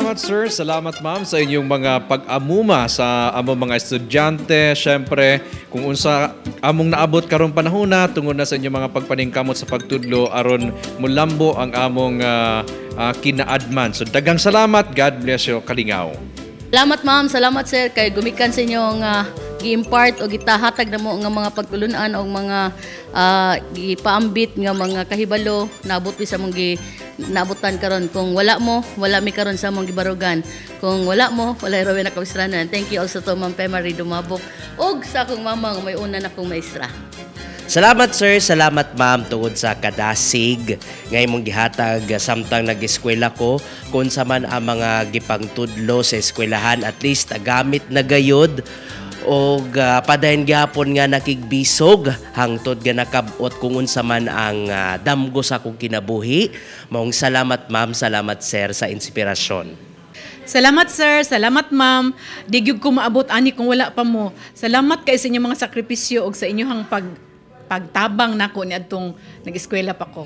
Salamat sir, salamat ma'am sa inyong mga pag-amuma sa among mga estudyante. Siyempre, kung unsa among naabot karong panahona tungod na sa inyong mga pagpaningkamot sa pagtudlo aron mulambo ang among kinaadman. So daghang salamat. God bless you, Kalingaw. Salamat ma'am, salamat sir kay gumikan sa inyong gi-impart o gitahatag na mo nga mga pagtulunan o mga gipaambit nga mga kahibalo naabot mi sa mong naabutan karon. Kung wala mo, wala mi karon sa mong gibarugan. Kung wala mo, wala raw na kawisranan. Thank you also to Ma'am Pemary Dumabok ug sa akong mama nga may una na akong maestra. Salamat sir, salamat ma'am tungod sa kadasig ngay mong gihatag samtang nag-eskwela ko kung sa man ang mga gipangtudlo sa eskwelahan at least gamit na gayod o padayon gihapon nga nakigbisog hangtod nga nakabot kung unsa man ang damgo sa akong kinabuhi. Maong salamat ma'am, salamat sir sa inspirasyon. Salamat sir, salamat ma'am. Di gyud ko maabot ani kung wala pa mo. Salamat kay sa inyong mga sakripisyo ug sa inyong pagtabang nako niadtong nag-eskwela pa ko.